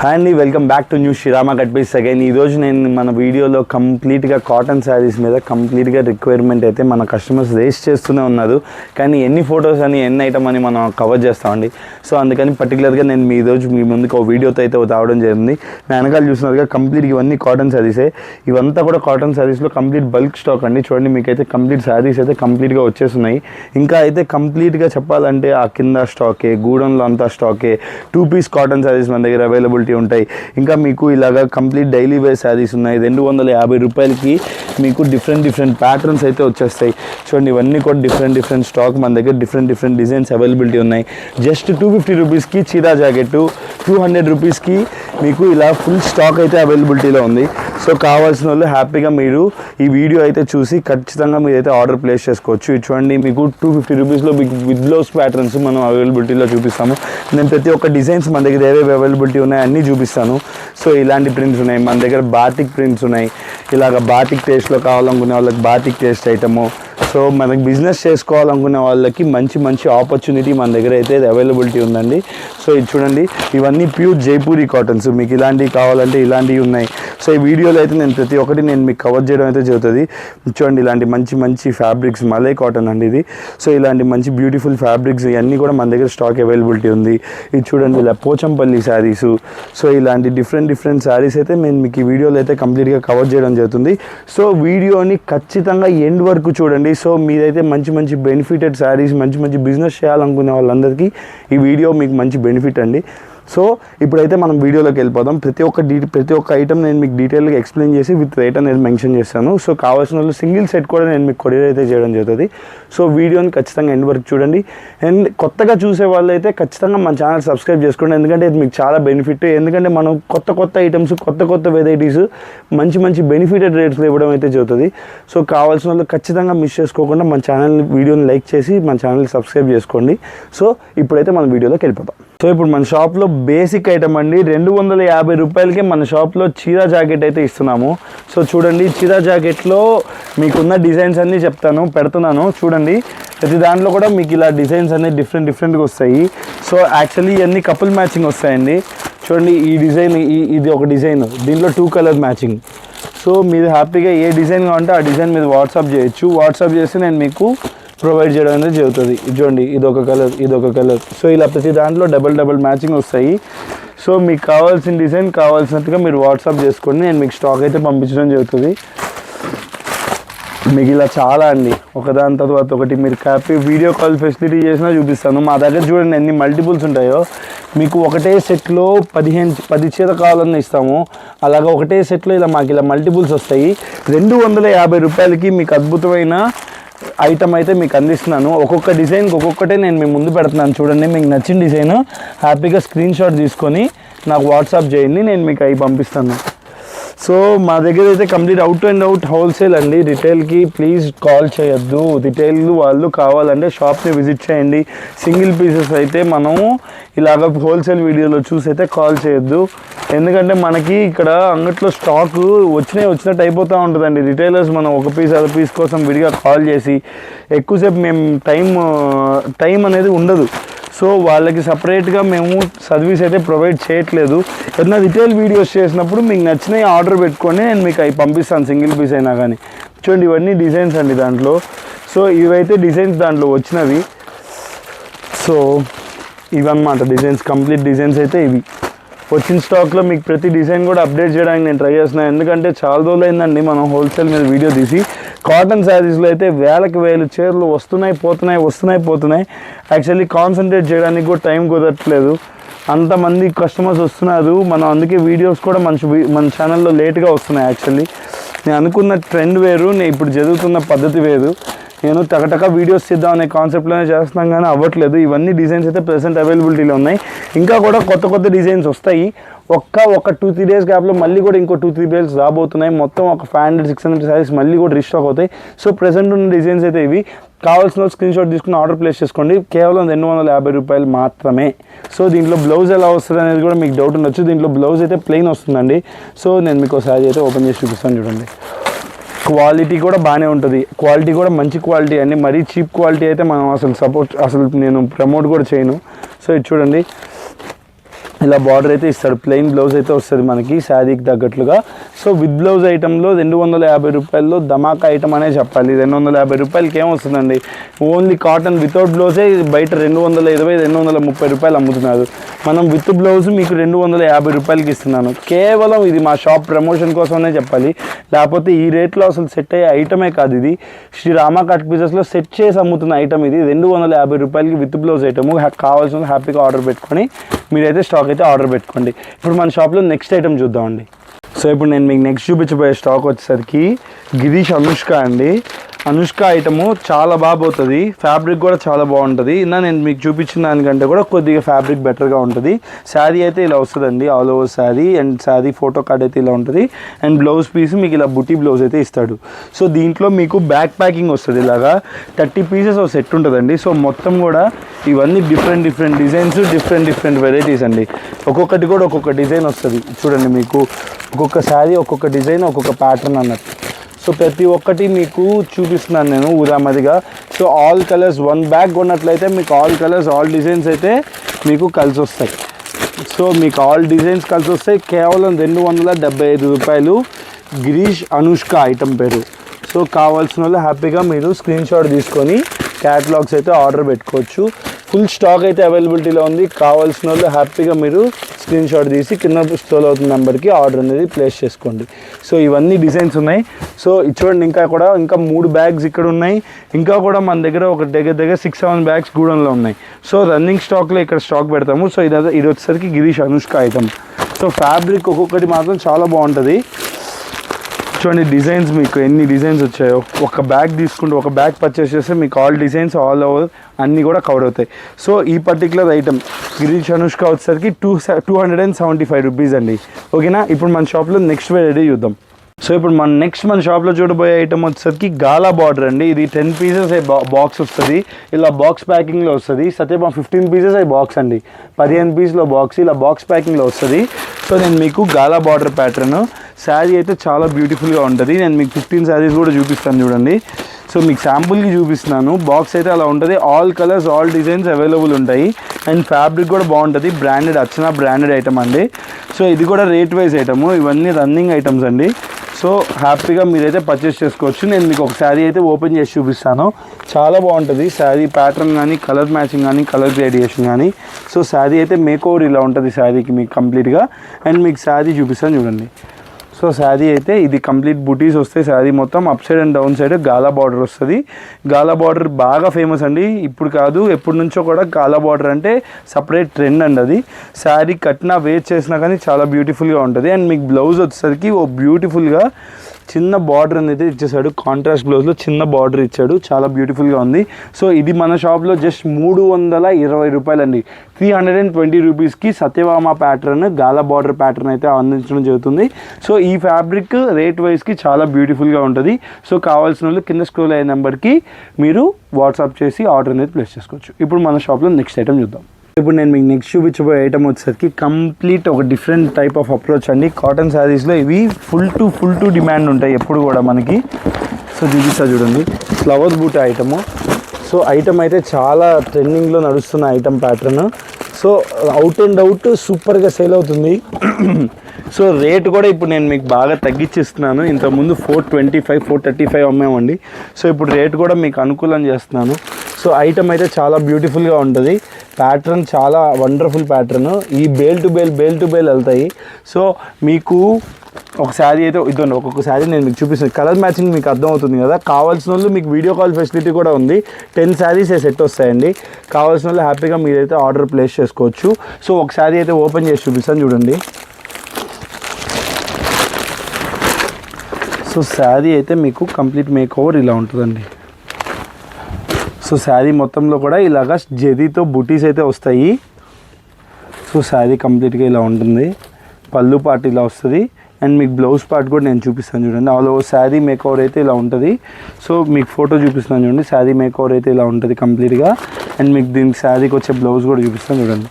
Hi అండి, welcome back to new Srirama cut piece again. ఈరోజు నేను మన వీడియోలో కంప్లీట్గా కాటన్ శారీస్ మీద కంప్లీట్గా రిక్వైర్మెంట్ అయితే మన కస్టమర్స్ రేస్ చేస్తూనే ఉన్నారు. కానీ ఎన్ని ఫొటోస్ అని ఎన్ని ఐటమ్ అని మనం కవర్ చేస్తామండి. సో అందుకని పర్టికులర్గా నేను ఈరోజు మీ ముందుకు ఒక వీడియోతో అయితే రావడం జరిగింది. నా వెనకాల చూసినారుగా కంప్లీట్గా ఇవన్నీ కాటన్ శారీసే. ఇవంతా కూడా కాటన్ శారీస్లో కంప్లీట్ బల్క్ స్టాక్ అండి. చూడండి, మీకైతే కంప్లీట్ శారీస్ అయితే కంప్లీట్గా వచ్చేస్తున్నాయి. ఇంకా అయితే కంప్లీట్గా చెప్పాలంటే ఆ కింద స్టాకే, గూడెంలో అంతా స్టాకే. 2 పీస్ కాటన్ శారీస్ మన దగ్గర అవైలబిలిటీ ఉంటాయి. ఇంకా మీకు ఇలాగా కంప్లీట్ డైలీ వేర్ శారీస్ ఉన్నాయి. 250 రూపాయలకి మీకు డిఫరెంట్ ప్యాటర్న్స్ అయితే వచ్చేస్తాయి. చూడండి, ఇవన్నీ కూడా డిఫరెంట్ స్టాక్ మన దగ్గర డిఫరెంట్ డిజైన్స్ అవైలబిలిటీ ఉన్నాయి. జస్ట్ 250 రూపీస్కి చీరా జాకెట్, 200 రూపీస్కి మీకు ఇలా ఫుల్ స్టాక్ అయితే అవైలబిలిటీలో ఉంది. సో కావాల్సిన వాళ్ళు హ్యాపీగా మీరు ఈ వీడియో అయితే చూసి ఖచ్చితంగా మీరైతే ఆర్డర్ ప్లేస్ చేసుకోవచ్చు. చూడండి, మీకు 250 రూపీస్లో మీకు విత్ బ్లౌజ్ ప్యాటర్న్స్ మనం అవైలబిలిటీలో చూపిస్తాము. నేను ప్రతి ఒక్క డిజైన్స్ మన దగ్గర ఏవేవి అవైలబిలిటీ ఉన్నాయి అన్నీ చూపిస్తాను. సో ఇలాంటి ప్రింట్స్ ఉన్నాయి మన దగ్గర, బాటిక్ ప్రింట్స్ ఉన్నాయి. ఇలాగ బాటిక్ టేస్ట్లో కావాలనుకునే వాళ్ళకి బాటిక్ టేస్ట్ ఐటము. సో మనకి బిజినెస్ చేసుకోవాలనుకునే వాళ్ళకి మంచి ఆపర్చునిటీ మన దగ్గర అయితే అవైలబిలిటీ ఉందండి. సో ఇది చూడండి, ఇవన్నీ ప్యూర్ జైపూరి కాటన్స్. మీకు ఇలాంటివి కావాలంటే ఇలాంటివి ఉన్నాయి. సో ఈ వీడియోలో అయితే నేను ప్రతి ఒక్కటి నేను మీకు కవర్ చేయడం అయితే జరుగుతుంది. చూడండి, ఇలాంటి మంచి ఫ్యాబ్రిక్స్, మలై కాటన్ అండి ఇది. సో ఇలాంటి మంచి బ్యూటిఫుల్ ఫ్యాబ్రిక్స్ ఇవన్నీ కూడా మన దగ్గర స్టాక్ అవైలబిలిటీ ఉంది. ఇది చూడండి, ఇలా పోచంపల్లి శారీసు. సో ఇలాంటి డిఫరెంట్ శారీస్ అయితే నేను మీకు ఈ వీడియోలో అయితే కంప్లీట్గా కవర్ చేయడం జరుగుతుంది. సో వీడియోని ఖచ్చితంగా ఎండ్ వరకు చూడండి. సో మీరైతే మంచి బెనిఫిటెడ్ శారీస్, మంచి బిజినెస్ చేయాలనుకునే వాళ్ళందరికీ ఈ వీడియో మీకు మంచి బెనిఫిట్ అండి. సో ఇప్పుడైతే మనం వీడియోలోకి వెళ్ళిపోదాం. ప్రతి ఒక్క ఐటమ్ నేను మీకు డీటెయిల్గా ఎక్స్ప్లెయిన్ చేసి విత్ రేట్ అనేది మెన్షన్ చేస్తాను. సో కావాల్సిన వాళ్ళు సింగిల్ సెట్ కూడా నేను మీకు కొరియర్ అయితే చేయడం జరుగుతుంది. సో వీడియోని ఖచ్చితంగా ఎండ్ వరకు చూడండి. అండ్ కొత్తగా చూసే వాళ్ళు అయితే ఖచ్చితంగా మన ఛానల్ సబ్స్క్రైబ్ చేసుకోండి. ఎందుకంటే ఇది మీకు చాలా బెనిఫిట్. ఎందుకంటే మనం కొత్త ఐటమ్స్, కొత్త వెరైటీస్ మంచి బెనిఫిటెడ్ రేట్స్లో ఇవ్వడం అయితే జరుగుతుంది. సో కావాల్సిన వాళ్ళు ఖచ్చితంగా మిస్ చేసుకోకుండా మన ఛానల్ వీడియోని లైక్ చేసి మన ఛానల్ని సబ్స్క్రైబ్ చేసుకోండి. సో ఇప్పుడైతే మన వీడియోలోకి వెళ్ళిపోతాం. సో ఇప్పుడు మన షాప్లో బేసిక్ ఐటమ్ అండి, 250 రూపాయలకి మన షాప్లో చీరా జాకెట్ అయితే ఇస్తున్నాము. సో చూడండి, చీరా జాకెట్లో మీకున్న డిజైన్స్ అన్నీ పెడుతున్నాను. చూడండి, ప్రతి దాంట్లో కూడా మీకు ఇలా డిజైన్స్ అన్నీ డిఫరెంట్గా వస్తాయి. సో యాక్చువల్లీ ఇవన్నీ కపుల్ మ్యాచింగ్ వస్తాయండి. చూడండి, ఈ డిజైన్, ఇది ఒక డిజైన్, దీంట్లో 2 కలర్ మ్యాచింగ్. సో మీరు హ్యాపీగా ఏ డిజైన్ కావాలంటే ఆ డిజైన్ మీద వాట్సాప్ చేయొచ్చు. వాట్సాప్ చేసి నేను మీకు ప్రొవైడ్ చేయడం అనేది జరుగుతుంది. చూడండి, ఇదొక కలర్. సో ఇలా ప్రతి దాంట్లో డబల్ మ్యాచింగ్ వస్తాయి. సో మీకు కావాల్సిన డిజైన్ కావాల్సినట్టుగా మీరు వాట్సాప్ చేసుకోండి. నేను మీకు స్టాక్ అయితే పంపించడం జరుగుతుంది. మీకు ఇలా చాలా అండి, ఒకదాని తర్వాత ఒకటి మీరు హ్యాపీ వీడియో కాల్ ఫెసిలిటీ చేసినా చూపిస్తాను. మా దగ్గర చూడండి ఎన్ని మల్టిపుల్స్ ఉంటాయో. మీకు ఒకటే సెట్లో 10 చీర కావాలని ఇస్తాము. అలాగా ఒకటే సెట్లో మాకు ఇలా మల్టిపుల్స్ వస్తాయి. 250 రూపాయలకి మీకు అద్భుతమైన ఐటమ్ అయితే మీకు అందిస్తున్నాను. ఒక్కొక్క డిజైన్కి ఒక్కొక్కటే నేను మీ ముందు పెడుతున్నాను. చూడండి, మీకు నచ్చిన డిజైన్ హ్యాపీగా స్క్రీన్ షాట్ తీసుకొని నాకు వాట్సాప్ చేయండి, నేను మీకు అవి పంపిస్తాను. సో మా దగ్గర అయితే కంప్లీట్ అవుట్ హోల్సేల్ అండి. రిటైల్కి ప్లీజ్ కాల్ చేయొద్దు. రిటైల్ వాళ్ళు కావాలంటే షాప్ని విజిట్ చేయండి. సింగిల్ పీసెస్ అయితే మనము ఇలాగ హోల్సేల్ వీడియోలో చూసి అయితే కాల్ చేయొద్దు. ఎందుకంటే మనకి ఇక్కడ అంగట్లో స్టాక్ వచ్చినట్టు అయిపోతూ ఉంటుందండి. రిటైలర్స్ మనం ఒక పీస్ కోసం విడిగా కాల్ చేసి ఎక్కువసేపు మేము టైం అనేది ఉండదు. సో వాళ్ళకి సపరేట్గా మేము సర్వీస్ అయితే ప్రొవైడ్ చేయట్లేదు. ఏదైనా రిటైల్ వీడియోస్ చేసినప్పుడు మీకు నచ్చినవి ఆర్డర్ పెట్టుకొని నేను మీకు అవి పంపిస్తాను, సింగిల్ పీస్ అయినా కానీ. చూడండి, ఇవన్నీ డిజైన్స్ అండి దాంట్లో. సో ఇవైతే డిజైన్స్ దాంట్లో వచ్చినవి. సో ఇవన్నమాట డిజైన్స్, కంప్లీట్ డిజైన్స్ అయితే ఇవి. వచ్చిన స్టాక్లో మీకు ప్రతి డిజైన్ కూడా అప్డేట్ చేయడానికి నేను ట్రై చేస్తున్నాను. ఎందుకంటే చాలా రోజులు అయిందండి మనం హోల్సేల్ మీద వీడియో తీసి. కాటన్ శారీస్లో అయితే వేలకు చీరలు వస్తున్నాయి పోతున్నాయి. యాక్చువల్లీ కాన్సన్ట్రేట్ చేయడానికి కూడా టైం కుదరట్లేదు. అంతమంది కస్టమర్స్ వస్తున్నారు. మనం అందుకే వీడియోస్ కూడా మన ఛానల్లో లేట్గా వస్తున్నాయి. యాక్చువల్లీ నేను అనుకున్న ట్రెండ్ వేరు, నేను ఇప్పుడు జరుగుతున్న పద్ధతి వేరు. నేను టకటక వీడియోస్ చేద్దాం అనే కాన్సెప్ట్లోనే చేస్తున్నాం కానీ అవ్వట్లేదు. ఇవన్నీ డిజైన్స్ అయితే ప్రెసెంట్ అవైలబిలిటీలో ఉన్నాయి. ఇంకా కూడా కొత్త డిజైన్స్ వస్తాయి. ఒక 2-3 డేస్ గ్యాప్లో మళ్ళీ కూడా ఇంకో 2-3 డేస్ రాబోతున్నాయి. మొత్తం ఒక 500-600 శారీస్ మళ్ళీ కూడా రీస్టాక్ అవుతాయి. సో ప్రెసెంట్ ఉన్న డిజైన్స్ అయితే ఇవి. కావాల్సిన స్క్రీన్ షాట్ తీసుకుని ఆర్డర్ ప్లేస్ చేసుకోండి. కేవలం 250 రూపాయలు మాత్రమే. సో దీంట్లో బ్లౌజ్ ఎలా వస్తుంది అనేది కూడా మీకు డౌట్ ఉండొచ్చు. దీంట్లో బ్లౌజ్ అయితే ప్లెయిన్ వస్తుందండి. సో నేను మీకు శారీ అయితే ఓపెన్ చేసి చూపిస్తాను. చూడండి, క్వాలిటీ కూడా బాగానే ఉంటుంది. క్వాలిటీ కూడా మంచి క్వాలిటీ అండి. మరీ చీప్ క్వాలిటీ అయితే మనం అసలు నేను ప్రమోట్ కూడా చేయను. సో ఇది చూడండి, ఇలా బార్డర్ అయితే ఇస్తాడు, ప్లెయిన్ బ్లౌజ్ అయితే వస్తుంది మనకి శారీకి తగ్గట్లుగా. సో విత్ బ్లౌజ్ ఐటెంలో 250 రూపాయల్లో ధమాకా ఐటమ్ అనే చెప్పాలి. 250 రూపాయలకి ఏమొస్తుందండి, ఓన్లీ కాటన్ వితౌట్ బ్లౌజే బయట 220 230 రూపాయలు అమ్ముతున్నారు. మనం విత్ బ్లౌజ్ మీకు 250 రూపాయలకి ఇస్తున్నాను. కేవలం ఇది మా షాప్ ప్రమోషన్ కోసమనే చెప్పాలి, లేకపోతే ఈ రేట్లో అసలు సెట్ అయ్యే ఐటమే కాదు. ఇది శ్రీ రామ కట్ పీసెస్లో సెట్ చేసి అమ్ముతున్న ఐటమ్ ఇది. 250 రూపాయలకి విత్ బ్లౌజ్ ఐటమ్. కావాల్సిన హ్యాపీగా ఆర్డర్ పెట్టుకొని మీరైతే స్టాక్ అయితే ఆర్డర్ పెట్టుకోండి. ఇప్పుడు మన షాప్లో నెక్స్ట్ ఐటమ్ చూద్దామండి. సో ఇప్పుడు నేను మీకు నెక్స్ట్ చూపించబోయే స్టాక్ వచ్చేసరికి గిరీష్ అనుష్క అండి. అనుష్క ఐటము చాలా బాగా పోతుంది, ఫ్యాబ్రిక్ కూడా చాలా బాగుంటుంది. నేను మీకు చూపించిన దానికంటే కూడా కొద్దిగా ఫ్యాబ్రిక్ బెటర్గా ఉంటుంది. శారీ అయితే ఇలా వస్తుందండి, all over sari. And sari photo card అయితే ఇలా ఉంటుంది. అండ్ బ్లౌజ్ పీస్ మీకు ఇలా బుటీ బ్లౌజ్ అయితే ఇస్తాడు. సో దీంట్లో మీకు బ్యాక్ ప్యాకింగ్ వస్తుంది, ఇలాగా 30 పీసెస్ ఒక సెట్ ఉంటుందండి. సో మొత్తం కూడా ఇవన్నీ డిఫరెంట్ డిజైన్స్, డిఫరెంట్ వెరైటీస్ అండి. ఒక్కొక్కటి కూడా ఒక్కొక్క డిజైన్ వస్తుంది. చూడండి, మీకు ఒక్కొక్క శారీ ఒక్కొక్క డిజైన్ ఒక్కొక్క ప్యాటర్న్ అన్నట్టు. సో ప్రతి ఒక్కటి మీకు చూపిస్తున్నాను నేను ఉదామదిగా. So all colours one bag కొన్నట్లయితే మీకు ఆల్ కలర్స్ ఆల్ డిజైన్స్ అయితే మీకు కలిసి వస్తాయి. సో మీకు ఆల్ డిజైన్స్ కలిసి వస్తాయి. కేవలం 275 రూపాయలు గిరీష్ అనుష్క ఐటమ్ పేరు. సో కావాల్సిన వాళ్ళు హ్యాపీగా మీరు స్క్రీన్ షాట్ తీసుకొని క్యాటలాగ్స్ అయితే ఆర్డర్ పెట్టుకోవచ్చు. ఫుల్ స్టాక్ అయితే అవైలబిలిటీలో ఉంది. కావాల్సిన వాళ్ళు హ్యాపీగా మీరు స్క్రీన్ షాట్ తీసి కింద స్టోర్ అవుతున్న నెంబర్కి ఆర్డర్ అనేది ప్లేస్ చేసుకోండి. సో ఇవన్నీ డిజైన్స్ ఉన్నాయి. సో చూడండి, ఇంకా 3 బ్యాగ్స్ ఇక్కడ ఉన్నాయి. ఇంకా కూడా మన దగ్గర ఒక దగ్గర 6-7 బ్యాగ్స్ గూడెంలో ఉన్నాయి. సో రన్నింగ్ స్టాక్లో ఇక్కడ స్టాక్ పెడతాము. సో ఇది వచ్చేసరికి Girish Anushka item. So fabric ఒక్కొక్కటి మాత్రం చాలా బాగుంటుంది. చూడండి డిజైన్స్, మీకు ఎన్ని డిజైన్స్ వచ్చాయో. ఒక బ్యాగ్ తీసుకుంటే, ఒక బ్యాగ్ పర్చేస్ చేస్తే మీకు ఆల్ డిజైన్స్ ఆల్ ఓవర్ అన్నీ కూడా కవర్ అవుతాయి. సో ఈ పర్టికులర్ ఐటమ్ గిరీష్ అనుష్క వచ్చేసరికి 275 రూపీస్ అండి. ఓకేనా, ఇప్పుడు మన షాప్లో నెక్స్ట్ వెరైటీ చూద్దాం. సో ఇప్పుడు మన షాప్లో చూడబోయే ఐటమ్ వచ్చేసరికి గాలా బార్డర్ అండి. ఇది 10 పీసెస్ బాక్స్ వస్తుంది, ఇలా బాక్స్ ప్యాకింగ్లో వస్తుంది. సత్యభామ 15 పీసెస్ బాక్స్ అండి, 15 పీస్లో బాక్స్ ఇలా బాక్స్ ప్యాకింగ్లో వస్తుంది. సో నేను మీకు గాలా బార్డర్ ప్యాటర్న్ శారీ అయితే చాలా బ్యూటిఫుల్గా ఉంటుంది. నేను మీకు 15 శారీస్ కూడా చూపిస్తాను చూడండి. సో మీకు శాంపుల్కి చూపిస్తున్నాను. బాక్స్ అయితే అలా ఉంటుంది. All colours all designs available ఉంటాయి. అండ్ ఫ్యాబ్రిక్ కూడా బాగుంటుంది. బ్రాండెడ్, అర్చన బ్రాండెడ్ ఐటమ్ అండి. సో ఇది కూడా రేట్ వైజ్ ఐటమ్. ఇవన్నీ రన్నింగ్ ఐటమ్స్ అండి. సో హ్యాపీగా మీరైతే పర్చేస్ చేసుకోవచ్చు. నేను మీకు ఒక శారీ అయితే ఓపెన్ చేసి చూపిస్తాను. చాలా బాగుంటుంది శారీ ప్యాటర్న్ కానీ, కలర్ మ్యాచింగ్ కానీ, కలర్ గ్రేడియేషన్ కానీ. సో శారీ అయితే మేక్ ఓవర్ ఇలా ఉంటుంది శారీకి మీకు కంప్లీట్గా. అండ్ మీకు శారీ చూపిస్తాను చూడండి. సో శారీ అయితే ఇది కంప్లీట్ బుటీస్ వస్తాయి. శారీ మొత్తం up side and down side gala border వస్తుంది. గాలా బార్డర్ బాగా ఫేమస్ అండి, ఇప్పుడు కాదు ఎప్పటి నుంచో కూడా గాలా బార్డర్ అంటే సపరేట్ ట్రెండ్ అండి. అది శారీ కట్టినా వేర్ చేసినా కానీ చాలా బ్యూటిఫుల్గా ఉంటుంది. అండ్ మీకు బ్లౌజ్ వచ్చేసరికి ఓ బ్యూటిఫుల్గా చిన్న బార్డర్ అనేది ఇచ్చేసాడు. కాంట్రాస్ట్ బ్లౌజ్లో చిన్న బార్డర్ ఇచ్చాడు, చాలా బ్యూటిఫుల్గా ఉంది. సో ఇది మన షాప్లో జస్ట్ 320 రూపాయలండి. 320 రూపీస్కి సత్యభామ ప్యాటర్న్ గాలా బార్డర్ ప్యాటర్న్ అయితే అందించడం జరుగుతుంది. సో ఈ ఫ్యాబ్రిక్ రేట్ వైజ్కి చాలా బ్యూటిఫుల్గా ఉంటుంది. సో కావాల్సిన వాళ్ళు కింద స్క్రోల్ అయ్యే నెంబర్కి మీరు వాట్సాప్ చేసి ఆర్డర్ అనేది ప్లేస్ చేసుకోవచ్చు. ఇప్పుడు మన షాప్లో నెక్స్ట్ ఐటమ్ చూద్దాం. ఇప్పుడు నేను మీకు నెక్స్ట్ చూపించబోయే ఐటమ్ వచ్చేసరికి కంప్లీట్ ఒక డిఫరెంట్ టైప్ ఆఫ్ అప్రోచ్ అండి. కాటన్ శారీస్లో ఇవి ఫుల్ టు డిమాండ్ ఉంటాయి ఎప్పుడు కూడా మనకి. సో చూపిస్తా చూడండి, flower boot item. So item అయితే చాలా ట్రెండింగ్లో నడుస్తున్న item pattern. So out and out సూపర్గా సేల్ అవుతుంది. సో రేట్ కూడా ఇప్పుడు నేను మీకు బాగా తగ్గించిస్తున్నాను. ఇంతకుముందు 425 435 అమ్మామండి. సో ఇప్పుడు రేట్ కూడా మీకు అనుకూలం చేస్తున్నాను. సో ఐటమ్ అయితే చాలా బ్యూటిఫుల్గా ఉంటుంది. ప్యాటర్న్ చాలా వండర్ఫుల్ ప్యాటర్న్. ఈ బేల్ టు బేల్ వెళ్తాయి. సో మీకు ఒక శారీ అయితే ఇదండి, ఒక్కొక్క శారీ నేను మీకు చూపిస్తాను. కలర్ మ్యాచింగ్ మీకు అర్థమవుతుంది కదా. కావాల్సిన వాళ్ళు మీకు వీడియో కాల్ ఫెసిలిటీ కూడా ఉంది. 10 శారీస్ సెట్ వస్తాయండి. కావాల్సిన వాళ్ళు హ్యాపీగా మీరైతే ఆర్డర్ ప్లేస్ చేసుకోవచ్చు. సో ఒక శారీ అయితే ఓపెన్ చేసి చూపిస్తాను చూడండి. సో శారీ అయితే మీకు కంప్లీట్ మేక్ ఓవర్ ఇలా ఉంటుందండి. సో శారీ మొత్తంలో కూడా ఇలాగా జరీతో బుటీస్ అయితే వస్తాయి. సో శారీ కంప్లీట్గా ఇలా ఉంటుంది. పళ్ళు పార్ట్ ఇలా వస్తుంది. అండ్ మీకు బ్లౌజ్ పార్ట్ కూడా నేను చూపిస్తాను చూడండి. All over sari make over అయితే ఇలా ఉంటుంది. సో మీకు ఫోటో చూపిస్తాను చూడండి. శారీ మేక్ ఓవర్ అయితే ఇలా ఉంటుంది కంప్లీట్గా. అండ్ మీకు దీనికి శారీకి వచ్చే బ్లౌజ్ కూడా చూపిస్తాను చూడండి.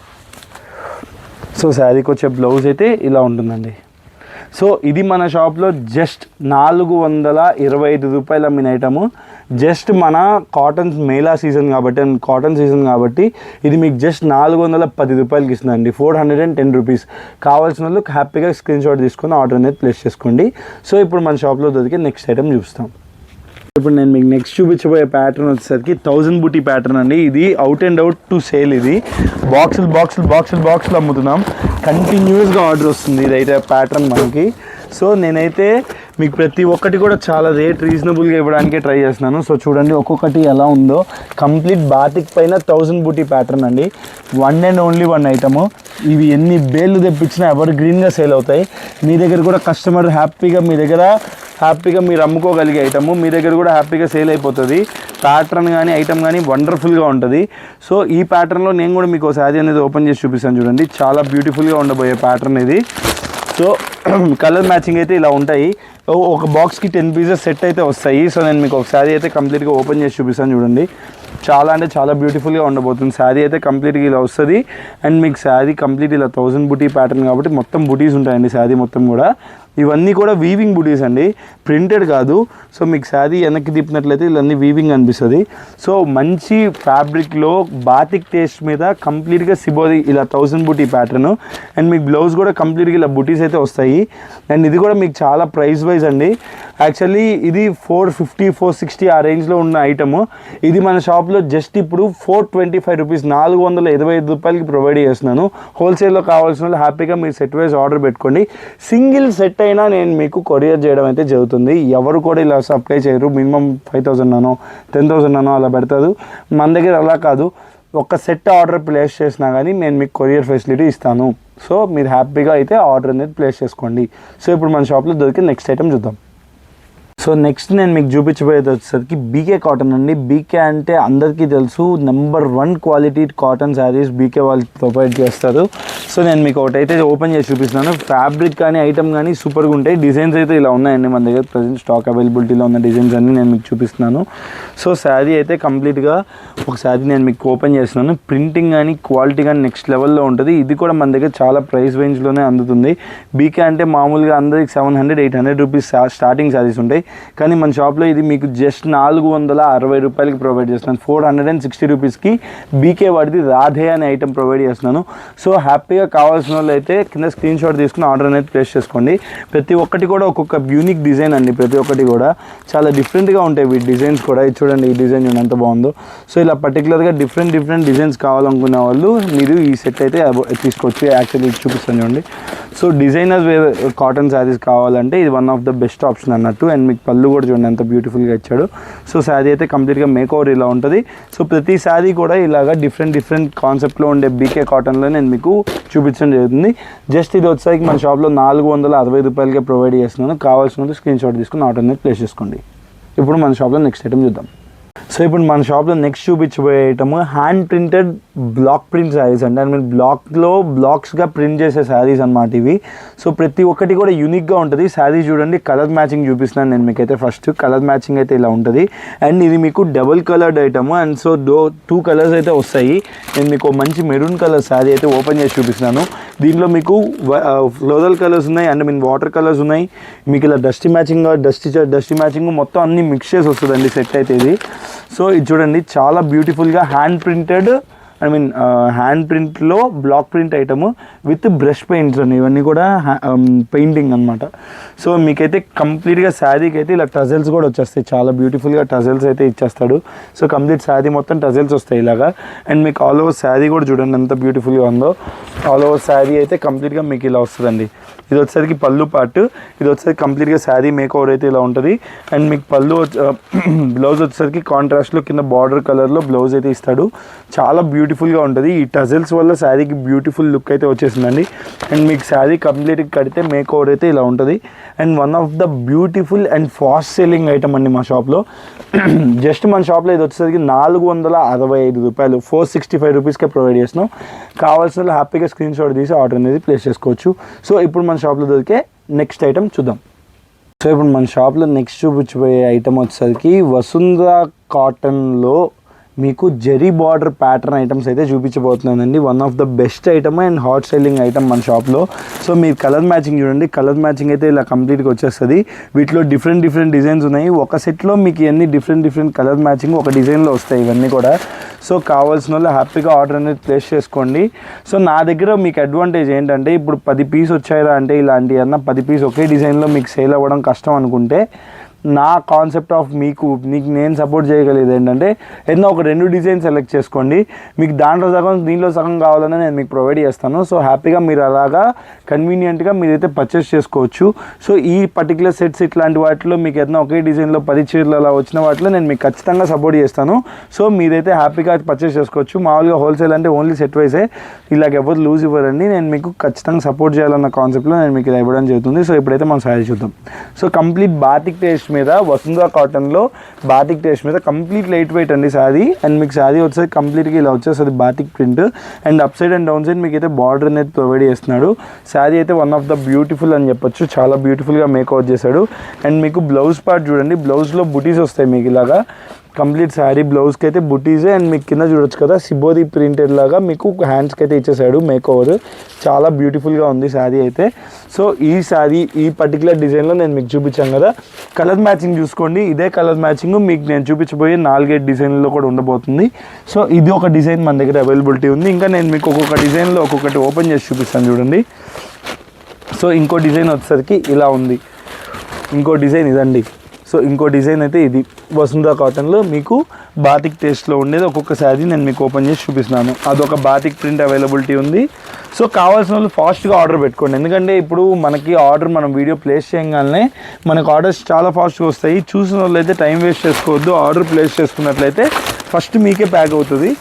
సో శారీకి వచ్చే బ్లౌజ్ అయితే ఇలా ఉంటుందండి. సో ఇది మన షాప్లో జస్ట్ 425 రూపాయలు అమ్మిన ఐటము. జస్ట్ మన కాటన్ మేళా సీజన్ కాబట్టి అండ్ కాటన్ సీజన్ కాబట్టి ఇది మీకు జస్ట్ 410 రూపాయలకి ఇస్తుందండి. 410 రూపీస్. కావాల్సిన వాళ్ళు హ్యాపీగా స్క్రీన్ షాట్ తీసుకొని ఆర్డర్ అనేది ప్లేస్ చేసుకోండి. సో ఇప్పుడు మన షాప్లో దొరికే నెక్స్ట్ ఐటమ్ చూస్తాం. ఇప్పుడు నేను మీకు నెక్స్ట్ చూపించబోయే ప్యాటర్న్ వచ్చేసరికి 1000 బూటీ ప్యాటర్న్ అండి. ఇది out and out to sale. ఇది బాక్సులు అమ్ముతున్నాం. కంటిన్యూస్గా ఆర్డర్ వస్తుంది ఇదైతే ప్యాటర్న్ మనకి. సో నేనైతే మీకు ప్రతి ఒక్కటి కూడా చాలా రేట్ రీజనబుల్గా ఇవ్వడానికే ట్రై చేస్తున్నాను. సో చూడండి ఒక్కొక్కటి ఎలా ఉందో. కంప్లీట్ బాతిక్ పైన 1000 బూటీ ప్యాటర్న్ అండి. One and only one item. ఇవి ఎన్ని బేళ్ళు తెప్పించినా ఎవర్ గ్రీన్గా సేల్ అవుతాయి. మీ దగ్గర కూడా కస్టమర్ హ్యాపీగా మీరు అమ్ముకోగలిగే ఐటము మీ దగ్గర కూడా హ్యాపీగా సేల్ అయిపోతుంది. ప్యాటర్న్ కానీ ఐటమ్ కానీ వండర్ఫుల్గా ఉంటుంది. సో ఈ ప్యాటర్న్లో నేను కూడా మీకు శారీ అనేది ఓపెన్ చేసి చూపిస్తాను చూడండి. చాలా బ్యూటిఫుల్గా ఉండబోయే ప్యాటర్న్ ఇది. సో కలర్ మ్యాచింగ్ అయితే ఇలా ఉంటాయి. ఒక బాక్స్కి 10 పీసెస్ సెట్ అయితే వస్తాయి. సో నేను మీకు ఒక శారీ అయితే కంప్లీట్గా ఓపెన్ చేసి చూపిస్తాను చూడండి. చాలా అంటే చాలా బ్యూటిఫుల్గా ఉండబోతుంది. శారీ అయితే కంప్లీట్గా ఇలా వస్తుంది. అండ్ మీకు శారీ కంప్లీట్ ఇలా 1000 బుటీ ప్యాటర్న్ కాబట్టి మొత్తం బుటీస్ ఉంటాయండి శారీ మొత్తం కూడా. ఇవన్నీ కూడా వీవింగ్ బుటీస్ అండి, ప్రింటెడ్ కాదు. సో మీకు శారీ వెనక్కి తిప్పినట్లయితే ఇవన్నీ వీవింగ్ అనిపిస్తుంది. సో మంచి ఫ్యాబ్రిక్లో బాతిక్ టేస్ట్ మీద కంప్లీట్గా సిబోది ఇలా 1000 బుటీ ప్యాటర్న్. అండ్ మీకు బ్లౌజ్ కూడా కంప్లీట్గా ఇలా బుటీస్ అయితే వస్తాయి. అండ్ ఇది కూడా మీకు చాలా ప్రైస్ వైజ్ అండి. యాక్చువల్లీ ఇది 450 460 ఆ రేంజ్లో ఉన్న ఐటము. ఇది మన షాప్లో జస్ట్ ఇప్పుడు 425 రూపీస్ 425 రూపాయలకి ప్రొవైడ్ చేస్తున్నాను. హోల్సేల్లో కావాల్సిన వాళ్ళు హ్యాపీగా మీరు సెట్ వైజ్ ఆర్డర్ పెట్టుకోండి. సింగిల్ సెట్ అయినా నేను మీకు కొరియర్ చేయడం అయితే జరుగుతుంది. ఎవరు కూడా ఇలా సప్లై చేయరు. మినిమం 5000 అనో 10,000 అనో అలా పెడతారు. మన దగ్గర అలా కాదు. ఒక సెట్ ఆర్డర్ ప్లేస్ చేసినా కానీ నేను మీకు కొరియర్ ఫెసిలిటీ ఇస్తాను. సో మీరు హ్యాపీగా అయితే ఆర్డర్ అనేది ప్లేస్ చేసుకోండి. సో ఇప్పుడు మన షాప్లో దొరికే నెక్స్ట్ ఐటమ్ చూద్దాం. సో నెక్స్ట్ నేను మీకు చూపించబోయేది వచ్చేసరికి బీకే కాటన్ అండి. బీకే అంటే అందరికీ తెలుసు, number 1 quality cotton saris BK వాళ్ళు ప్రొవైడ్ చేస్తారు. సో నేను మీకు ఒకటైతే ఓపెన్ చేసి చూపిస్తున్నాను. ఫ్యాబ్రిక్ కానీ ఐటమ్ కానీ సూపర్గా ఉంటాయి. డిజైన్స్ అయితే ఇలా ఉన్నాయండి మన దగ్గర. ప్రజెంట్ స్టాక్ అవైలబిలిటీలో ఉన్న డిజైన్స్ అన్నీ నేను మీకు చూపిస్తున్నాను. సో శారీ అయితే కంప్లీట్గా ఒక శారీ నేను మీకు ఓపెన్ చేస్తున్నాను. ప్రింటింగ్ కానీ క్వాలిటీ కానీ నెక్స్ట్ లెవెల్లో ఉంటుంది. ఇది కూడా మన దగ్గర చాలా ప్రైస్ రేంజ్లోనే అందుతుంది. బీకే అంటే మామూలుగా అందరికి 700-800 రూపీస్ స్టార్టింగ్ శారీస్ ఉంటాయి. కానీ మన షాప్లో ఇది మీకు జస్ట్ 460 రూపాయలకి ప్రొవైడ్ చేస్తున్నాను. 460 రూపీస్కి బీకే వాడిది రాధే అనే ఐటమ్ ప్రొవైడ్ చేస్తున్నాను. సో హ్యాపీగా కావాల్సిన వాళ్ళు అయితే కింద స్క్రీన్ షాట్ తీసుకుని ఆర్డర్ అనేది ప్లేస్ చేసుకోండి. ప్రతి ఒక్కటి కూడా ఒక్కొక్క యూనిక్ డిజైన్ అండి. ప్రతి ఒక్కటి కూడా చాలా డిఫరెంట్గా ఉంటాయి వీటి డిజైన్స్ కూడా. ఇది చూడండి, ఈ డిజైన్ చూడండి ఎంత బాగుందో. సో ఇలా పర్టికులర్గా డిఫరెంట్ డిజైన్స్ కావాలనుకునే వాళ్ళు మీరు ఈ సెట్ అయితే తీసుకోవచ్చు. యాక్చువల్లీ ఇది చూపిస్తాను చూడండి. So designer wear cotton saris కావాలంటే ఇది one of the best option అన్నట్టు. అండ్ మీకు పళ్ళు కూడా చూడండి ఎంత బ్యూటిఫుల్గా ఇచ్చాడు. సో శారీ అయితే కంప్లీట్గా మేక్ ఓవర్ ఇలా ఉంటుంది. సో ప్రతి శారీ కూడా ఇలాగా డిఫరెంట్ కాన్సెప్ట్లో ఉండే బీకే కాటన్లో నేను మీకు చూపించడం జరుగుతుంది. జస్ట్ ఇది వచ్చేసరికి మన షాప్లో 460 రూపాయలకే ప్రొవైడ్ చేస్తున్నాను. కావాల్సిన స్క్రీన్ షాట్ తీసుకుని ఆర్డర్ అనేది ప్లేస్ చేసుకోండి. ఇప్పుడు మన షాప్లో నెక్స్ట్ ఐటమ్ చూద్దాం. సో ఇప్పుడు మన షాప్లో నెక్స్ట్ చూపించబోయే item hand printed block print saris అంటే మీరు బ్లాక్స్గా ప్రింట్ చేసే శారీస్ అన్నమాట ఇవి. సో ప్రతి ఒక్కటి కూడా యూనిక్గా ఉంటుంది. శారీ చూడండి, కలర్ మ్యాచింగ్ చూపిస్తున్నాను నేను మీకైతే. ఫస్ట్ కలర్ మ్యాచింగ్ అయితే ఇలా ఉంటుంది. అండ్ ఇది మీకు double coloured item. And so 2 colours అయితే వస్తాయి. నేను మీకు మంచి మెరూన్ కలర్ శారీ అయితే ఓపెన్ చేసి చూపిస్తున్నాను. దీంట్లో మీకు ఫ్లోరల్ కలర్స్ ఉన్నాయి అండ్ వాటర్ కలర్స్ ఉన్నాయి. మీకు ఇలా డస్టీ మ్యాచింగ్ మొత్తం అన్ని మిక్స్ చేసి వస్తుందండి సెట్ అయితే ఇది. సో ఇది చూడండి, చాలా బ్యూటిఫుల్గా హ్యాండ్ ప్రింట్లో block print item with brush paints అని ఇవన్నీ కూడా పెయింటింగ్ అనమాట. సో మీకైతే కంప్లీట్గా శారీకి అయితే ఇలా టజల్స్ కూడా వచ్చేస్తాయి. చాలా బ్యూటిఫుల్గా టజల్స్ అయితే ఇచ్చేస్తాడు. సో కంప్లీట్ శారీ మొత్తం టజల్స్ వస్తాయి ఇలాగా. అండ్ మీకు ఆల్ ఓవర్ శారీ కూడా చూడండి ఎంత బ్యూటిఫుల్గా ఉందో. ఆల్ ఓవర్ శారీ అయితే కంప్లీట్గా మీకు ఇలా వస్తుందండి. ఇది వచ్చేసరికి పళ్ళు పార్ట్. ఇది వచ్చేసరికి కంప్లీట్గా శారీ మేక్ ఓవర్ అయితే ఇలా ఉంటుంది. అండ్ మీకు బ్లౌజ్ వచ్చేసరికి కాంట్రాస్ట్లో కింద బార్డర్ కలర్లో బ్లౌజ్ అయితే ఇస్తాడు. చాలా బ్యూటిఫుల్గా ఉంటుంది. ఈ టజల్స్ వల్ల శారీకి బ్యూటిఫుల్ లుక్ అయితే వచ్చేసిందండి. అండ్ మీకు శారీ కంప్లీట్గా కడితే మేక్ ఓవర్ అయితే ఇలా ఉంటుంది. And one of the beautiful and fast selling item అండి మా షాప్లో. జస్ట్ మన షాప్లో ఇది వచ్చేసరికి 465 రూపాయలు 465 రూపీస్కే ప్రొవైడ్ చేస్తున్నాం. కావాల్సిన హ్యాపీగా స్క్రీన్ షాట్ తీసి ఆర్డర్ అనేది ప్లేస్ చేసుకోవచ్చు. సో ఇప్పుడు మన షాప్లో దొరికే నెక్స్ట్ ఐటమ్ చూద్దాం. సో ఇప్పుడు మన షాప్లో నెక్స్ట్ చూపించబోయే ఐటమ్ వచ్చేసరికి వసుంధర కాటన్లో మీకు జెరీ బార్డర్ ప్యాటర్న్ ఐటమ్స్ అయితే చూపించబోతున్నానండి. One of the best item and hot selling item మన షాప్లో. సో మీరు కలర్ మ్యాచింగ్ చూడండి, కలర్ మ్యాచింగ్ అయితే ఇలా కంప్లీట్గా వచ్చేస్తుంది. వీటిలో డిఫరెంట్ డిజైన్స్ ఉన్నాయి. ఒక సెట్లో మీకు ఇవన్నీ డిఫరెంట్ కలర్ మ్యాచింగ్ ఒక డిజైన్లో వస్తాయి ఇవన్నీ కూడా. సో కావాల్సిన వాళ్ళు హ్యాపీగా ఆర్డర్ అనేది ప్లేస్ చేసుకోండి. సో నా దగ్గర మీకు అడ్వాంటేజ్ ఏంటంటే, ఇప్పుడు 10 పీస్ వచ్చాయిరా అంటే ఇలాంటి అన్న 10 పీస్ ఒకే డిజైన్లో మీకు సేల్ అవ్వడం కష్టం అనుకుంటే, నా కాన్సెప్ట్ ఆఫ్ మీకు నేను సపోర్ట్ చేయగలిగేది ఏంటంటే, ఏదైనా ఒక 2 డిజైన్ సెలెక్ట్ చేసుకోండి. మీకు దాంట్లో సగం దీంట్లో సగం కావాలని నేను మీకు ప్రొవైడ్ చేస్తాను. సో హ్యాపీగా మీరు అలాగా కన్వీనియంట్గా మీరైతే పర్చేస్ చేసుకోవచ్చు. సో ఈ పర్టికులర్ సెట్స్ ఇట్లాంటి వాటిలో మీకు ఏదైనా ఒకే డిజైన్లో 10 చీరలు అలా వచ్చిన వాటిలో నేను మీకు ఖచ్చితంగా సపోర్ట్ చేస్తాను. సో మీరైతే హ్యాపీగా పర్చేస్ చేసుకోవచ్చు. మామూలుగా హోల్సేల్ అంటే ఓన్లీ సెట్ వైసే, ఇలాగ ఎవరు లూజ్ ఇవ్వరండి. నేను మీకు ఖచ్చితంగా సపోర్ట్ చేయాలన్న కాన్సెప్ట్లో నేను మీకు ఇలా ఇవ్వడం జరుగుతుంది. సో ఇప్పుడైతే మనం శారీ చూద్దాం. సో కంప్లీట్ బాతిక్ టేస్ట్ మీద వసుంధర కాటన్లో బాతిక్ టేస్ట్ మీద కంప్లీట్ లైట్ వెయిట్ అండి శారీ. అండ్ మీకు శారీ వచ్చేది కంప్లీట్గా ఇలా వచ్చేస్తుంది batik print. And up side and down side మీకు అయితే బార్డర్ అనేది ప్రొవైడ్ చేస్తున్నాడు. శారీ అయితే వన్ ఆఫ్ ద బ్యూటిఫుల్ అని చెప్పొచ్చు, చాలా బ్యూటిఫుల్గా మేకౌట్ చేశాడు. అండ్ మీకు బ్లౌజ్ పార్ట్ చూడండి, బ్లౌజ్లో బుటీస్ వస్తాయి మీకు ఇలాగా. కంప్లీట్ శారీ బ్లౌజ్కి అయితే బుటీసే. అండ్ మీకు కింద చూడొచ్చు కదా సిబోరి ప్రింటెడ్ లాగా మీకు హ్యాండ్స్కి అయితే ఇచ్చేసాడు మేక్ ఓవర్. చాలా బ్యూటిఫుల్గా ఉంది శారీ అయితే. సో ఈ శారీ ఈ పర్టికులర్ డిజైన్లో నేను మీకు చూపించాను కదా, కలర్ మ్యాచింగ్ చూసుకోండి. ఇదే కలర్ మ్యాచింగ్ మీకు నేను చూపించబోయే 4-5 డిజైన్లో కూడా ఉండబోతుంది. సో ఇది ఒక డిజైన్ మన దగ్గర అవైలబిలిటీ ఉంది. ఇంకా నేను మీకు ఒక్కొక్క డిజైన్లో ఒక్కొక్కటి ఓపెన్ చేసి చూపిస్తాను చూడండి. సో ఇంకో డిజైన్ వచ్చేసరికి ఇలా ఉంది, ఇంకో డిజైన్ ఇదండి. సో ఇంకో డిజైన్ అయితే ఇది వసుంధర కాటన్లో మీకు బాతిక్ టేస్ట్లో ఉండేది. ఒక్కొక్క శారీ నేను మీకు ఓపెన్ చేసి చూపిస్తున్నాను. అదొక బాతిక్ ప్రింట్ అవైలబిలిటీ ఉంది. సో కావాల్సిన వాళ్ళు ఫాస్ట్గా ఆర్డర్ పెట్టుకోండి. ఎందుకంటే ఇప్పుడు మనకి ఆర్డర్ మనం వీడియో ప్లేస్ చేయగానే మనకు ఆర్డర్స్ చాలా ఫాస్ట్గా వస్తాయి. చూసిన వాళ్ళు అయితే టైం వేస్ట్ చేసుకోవద్దు. ఆర్డర్ ప్లేస్ చేసుకున్నట్లయితే ఫస్ట్ మీకే ప్యాక్ అవుతుంది.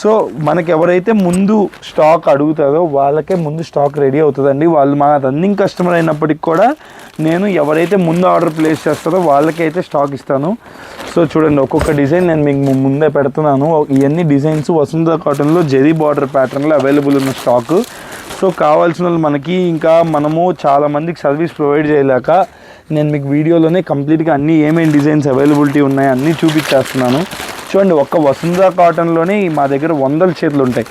సో మనకి ఎవరైతే ముందు స్టాక్ అడుగుతారో వాళ్ళకే ముందు స్టాక్ రెడీ అవుతుందండి. వాళ్ళు మన రన్నింగ్ కస్టమర్ అయినప్పటికి కూడా నేను ఎవరైతే ముందు ఆర్డర్ ప్లేస్ చేస్తారో వాళ్ళకైతే స్టాక్ ఇస్తాను. సో చూడండి ఒక్కొక్క డిజైన్ నేను మీకు ముందే పెడుతున్నాను. ఇవన్నీ డిజైన్స్ వసుంధర కాటన్లో జెరీ బార్డర్ ప్యాటర్న్లో అవైలబుల్ ఉన్న స్టాకు. సో కావాల్సిన వాళ్ళు మనకి ఇంకా మనము చాలామందికి సర్వీస్ ప్రొవైడ్ చేయలేక నేను మీకు వీడియోలోనే కంప్లీట్గా అన్నీ ఏమేమి డిజైన్స్ అవైలబిలిటీ ఉన్నాయో అన్నీ చూపించేస్తున్నాను. చూడండి ఒక్క వసుంధర కాటన్లోనే మా దగ్గర 100 చీరలు ఉంటాయి.